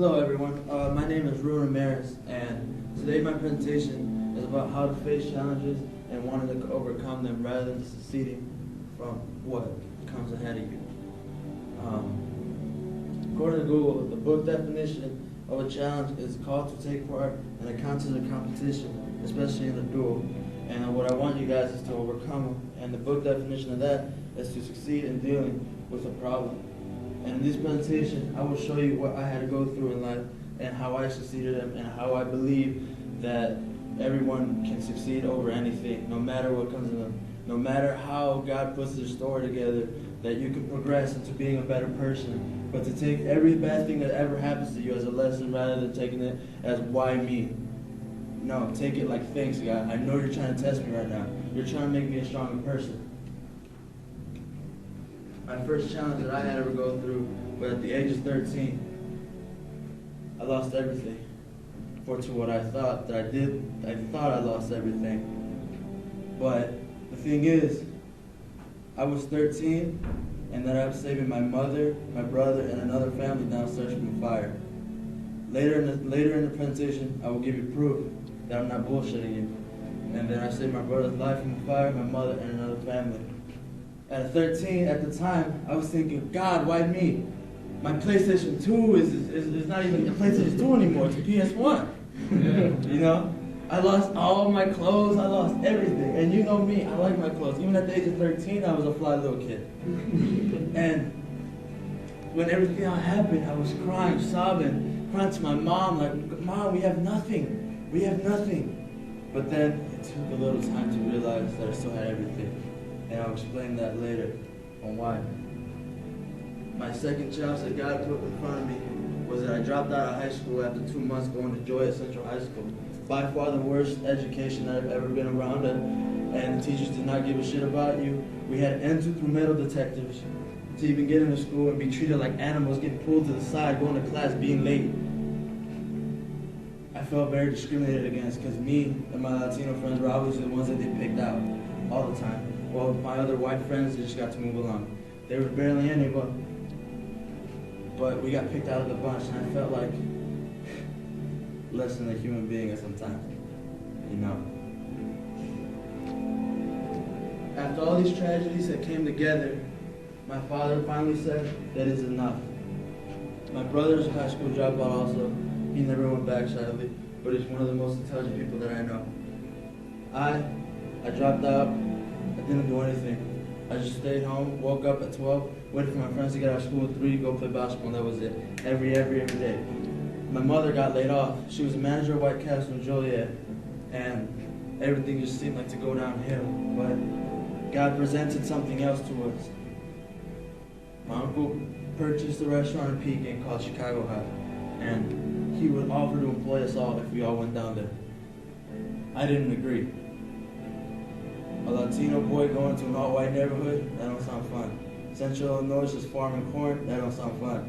Hello everyone, my name is Ruben Ramirez, and today my presentation is about how to face challenges and wanting to overcome them rather than succeeding from what comes ahead of you. According to Google, the book definition of a challenge is a call to take part in a contest or competition, especially in a duel. And what I want you guys is to overcome them. And the book definition of that is to succeed in dealing with a problem. And in this presentation, I will show you what I had to go through in life and how I succeeded and how I believe that everyone can succeed over anything, no matter what comes in them. No matter how God puts their story together, that you can progress into being a better person. But to take every bad thing that ever happens to you as a lesson rather than taking it as why me. No, take it like, thanks God. I know you're trying to test me right now. You're trying to make me a stronger person. My first challenge that I had to ever go through was at the age of 13. I lost everything. To what I thought that I did, I thought I lost everything. But the thing is, I was 13, and then I was saving my mother, my brother, and another family downstairs from a fire. Later in the presentation, I will give you proof that I'm not bullshitting you. And then I saved my brother's life from a fire, my mother, and another family. At 13, at the time, I was thinking, God, why me? My PlayStation 2 is not even a PlayStation 2 anymore, it's a PS1. Yeah. You know? I lost all my clothes, I lost everything. And you know me, I like my clothes. Even at the age of 13, I was a fly little kid. And when everything happened, I was crying, sobbing, crying to my mom, like, Mom, we have nothing. We have nothing. But then it took a little time to realize that I still had everything. And I'll explain that later on why. My second challenge that God put in front of me was that I dropped out of high school after 2 months going to Joy at Central High School. By far the worst education that I've ever been around, and the teachers did not give a shit about you. We had entry through metal detectors to even get into school and be treated like animals, getting pulled to the side, going to class, being late. I felt very discriminated against because me and my Latino friends were obviously the ones that they picked out all the time. Well, my other white friends, they just got to move along. There was barely any, but we got picked out of the bunch, and I felt like less than a human being at some time, you know. After all these tragedies that came together, my father finally said that it's enough. My brother's a high school dropout also. He never went back, sadly, but he's one of the most intelligent people that I know. I dropped out. I didn't do anything. I just stayed home, woke up at 12, waited for my friends to get out of school at 3, go play basketball, and that was it. Every day. My mother got laid off. She was a manager at White Castle in Joliet, and everything just seemed like to go downhill. But God presented something else to us. My uncle purchased a restaurant in Pekin called Chicago Hut, and he would offer to employ us all if we all went down there. I didn't agree. A Latino boy going to an all-white neighborhood, that don't sound fun. Central Illinois just farming corn, that don't sound fun.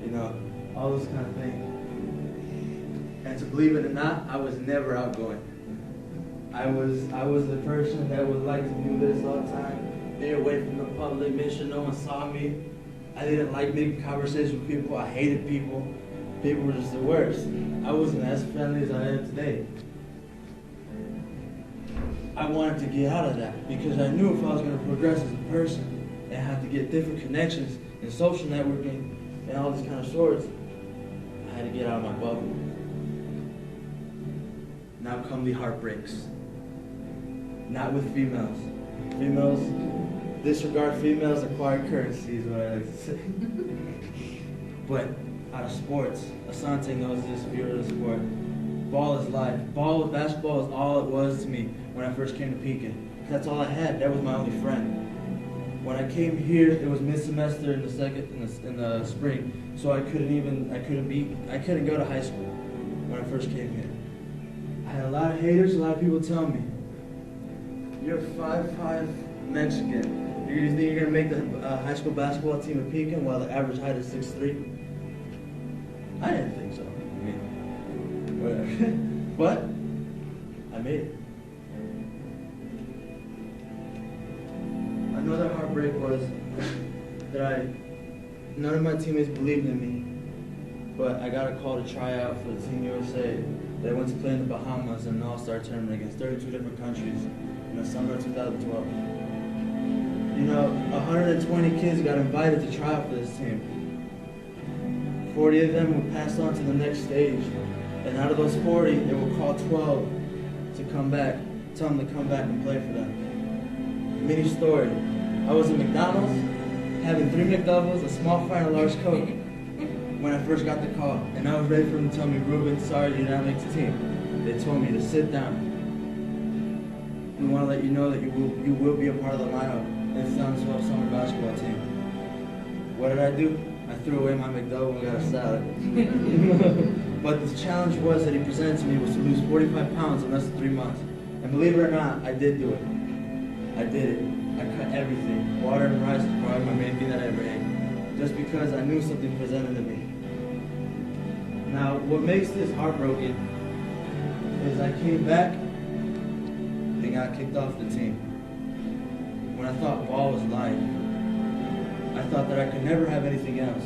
You know, all those kind of things. And to believe it or not, I was never outgoing. I was the person that would like to do this all the time, stay away from the public, make sure no one saw me. I didn't like making conversations with people. I hated people. People were just the worst. I wasn't as friendly as I am today. I wanted to get out of that because I knew if I was going to progress as a person and have to get different connections and social networking and all these kind of sorts, I had to get out of my bubble. Now come the heartbreaks. Not with females. Females, disregard females, acquire currency is what I like to say. But out of sports, Asante knows this if you're in a sport. Ball is life. Basketball is all it was to me when I first came to Pekin. That's all I had. That was my only friend. When I came here, it was mid-semester in the spring, so I couldn't go to high school when I first came here. I had a lot of haters. A lot of people tell me, "You're 5'5" Mexican. You think you're gonna make the high school basketball team in Pekin while the average height is 6'3"? I didn't think so. I mean, whatever. But I made it. Another heartbreak was that none of my teammates believed in me. but I got a call to try out for the Team USA. They went to play in the Bahamas in an all-star tournament against 32 different countries in the summer of 2012. You know, 120 kids got invited to try out for this team. 40 of them were passed on to the next stage. And out of those 40, they will call 12 to come back, tell them to come back and play for them. Mini story. I was at McDonald's, having 3 McDoubles, a small fry, and a large Coke when I first got the call. And I was ready for them to tell me, Ruben, sorry, you did not make the team. They told me to sit down. We want to let you know that you will be a part of the lineup in the 2012 summer basketball team. What did I do? I threw away my McDouble and got a salad. But the challenge was that he presented to me was to lose 45 pounds in less than 3 months. And believe it or not, I did do it. I did it. I cut everything. Water and rice was probably my main thing that I ever ate. Just because I knew something presented to me. Now, what makes this heartbroken is I came back and got kicked off the team. When I thought ball was life, I thought that I could never have anything else.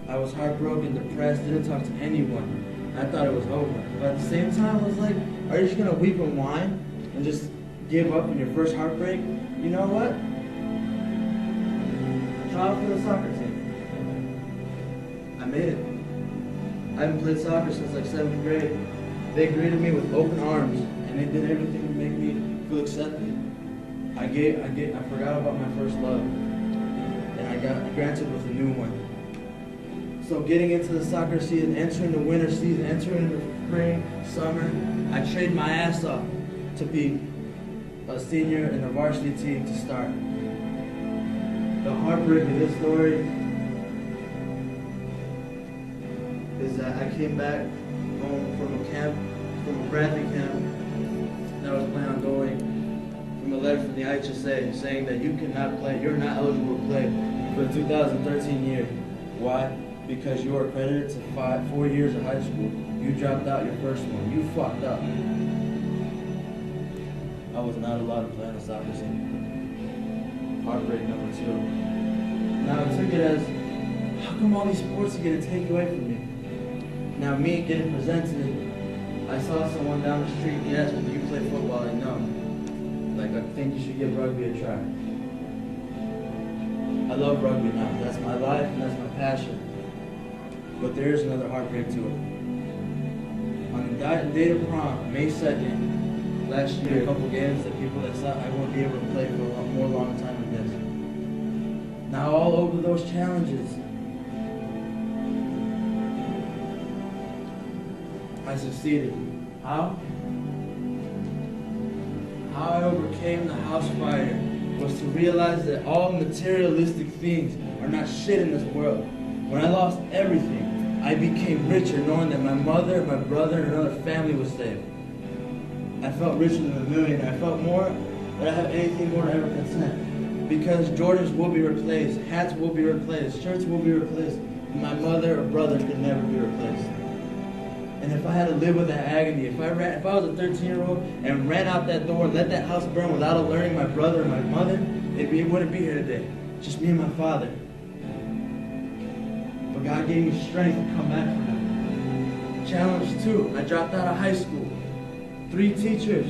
I was heartbroken, depressed, didn't talk to anyone. I thought it was over. But at the same time, I was like, are you just gonna weep and whine and just give up on your first heartbreak? You know what? Try out for the soccer team. I made it. I haven't played soccer since like 7th grade. They greeted me with open arms, and they did everything to make me feel accepted. I forgot about my first love, and I got granted with a new one. So getting into the soccer season, entering the winter season, entering the spring, summer, I trained my ass off to be a senior in the varsity team to start. The heartbreak of this story is that I came back home from a Bradley camp that I was planning on going, from a letter from the IHSA saying that you cannot play, you're not eligible to play for the 2013 year. Why? Because you are accredited to 4 years of high school. You dropped out your first one. You fucked up. I was not allowed to play on the soccer team. Heartbreak number 2. Now I took it as, how come all these sports are going to take away from me? Now me getting presented, I saw someone down the street, he asked me, do you play football? I know. Like, I think you should give rugby a try. I love rugby now. That's my life and that's my passion. But there is another heartbreak to it. On the day of prom, May 2nd, last year, a couple games that people that thought I won't be able to play for a more long time than this. Now all over those challenges, I succeeded. How? How I overcame the house fire was to realize that all materialistic things are not shit in this world. When I lost everything, I became richer knowing that my mother, my brother, and another family was saved. I felt richer than a millionaire. I felt more that I have anything more to ever content. Because Jordans will be replaced, hats will be replaced, shirts will be replaced. My mother or brother could never be replaced. And if I had to live with that agony, if I was a 13-year-old and ran out that door and let that house burn without alerting my brother or my mother, it wouldn't be here today. Just me and my father. But God gave me strength to come back from that. Challenge 2, I dropped out of high school. 3 teachers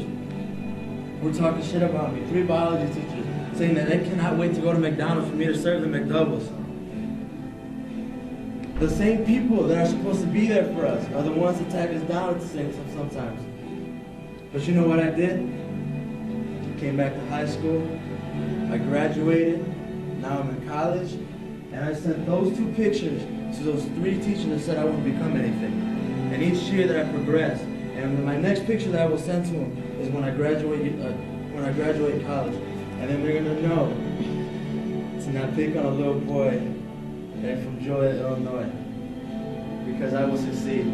were talking shit about me. 3 biology teachers saying that they cannot wait to go to McDonald's for me to serve them McDoubles. The same people that are supposed to be there for us are the ones that tag us down at the same time sometimes. But you know what I did? Came back to high school. I graduated. Now I'm in college. And I sent those 2 pictures to those 3 teachers that said I wouldn't become anything. And each year that I progressed. And my next picture that I will send to them is when I graduate college. And then they're gonna know to not pick on a little boy and from Joliet, Illinois, because I will succeed.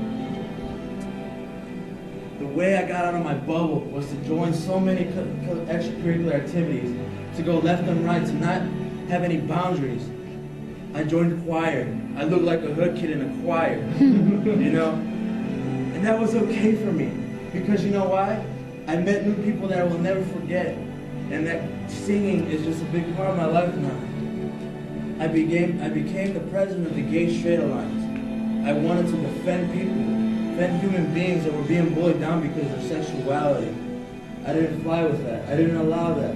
The way I got out of my bubble was to join so many extracurricular activities, to go left and right, to not have any boundaries. I joined choir. I looked like a hood kid in a choir, you know? And that was okay for me, because you know why? I met new people that I will never forget, and that singing is just a big part of my life now. I became the president of the Gay Straight Alliance. I wanted to defend people, defend human beings that were being bullied down because of their sexuality. I didn't fly with that. I didn't allow that.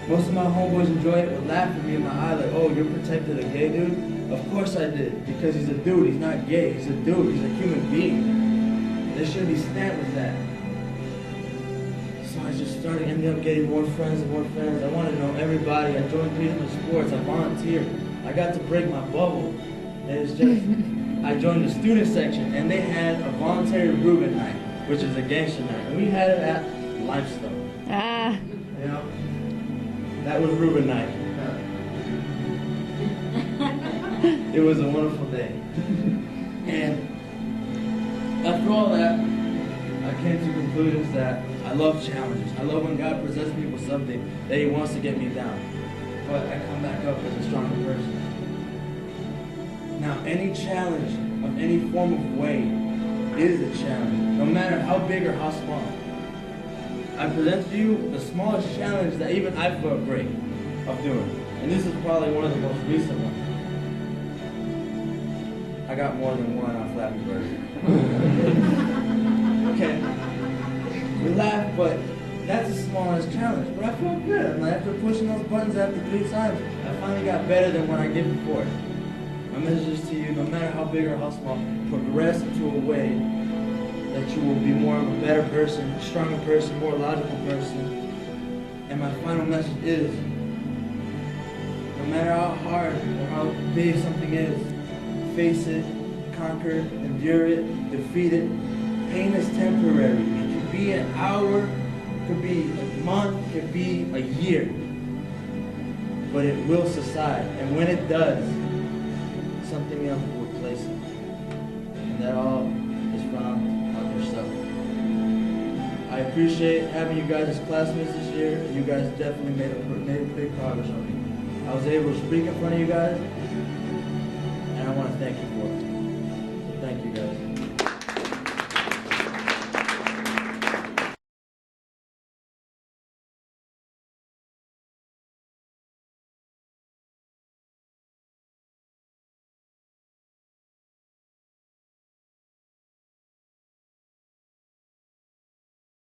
Most of my homeboys enjoy it, would laugh at me in my eye like, oh, you're protected a gay dude? Of course I did, because he's a dude, he's not gay, he's a dude, he's a human being. They should be stamped with that. So I just ended up getting more friends and more friends. I wanted to know everybody. I joined 3 different sports, I volunteered. I got to break my bubble. And it's just, I joined the student section and they had a voluntary Ruben night, which is a gangster night. And we had it at Limestone. Ah. You know? That was Ruben night. It was a wonderful day. And after all that, I came to conclusions that I love challenges. I love when God presents me with something that He wants to get me down. But I come back up as a stronger person. Now, any challenge of any form of way is a challenge, no matter how big or how small. I present to you the smallest challenge that even I felt great of doing. And this is probably one of the most recent ones. I got more than one on Flappy Bird. Okay. We laugh, but that's the smallest challenge. But I felt good. And after pushing those buttons after 3 times, I finally got better than what I did before. My message is to you, no matter how big or how small, progress into a way that you will be more of a better person, a stronger person, more logical person. And my final message is, no matter how hard or how big something is, face it, conquer it, endure it, defeat it. Pain is temporary. It could be an hour, it could be a month, it could be a year. But it will subside. And when it does, something else will replace it. And that all is found on yourself. I appreciate having you guys as classmates this year. You guys definitely made big progress on me. I was able to speak in front of you guys, and I want to thank you for it. So thank you guys.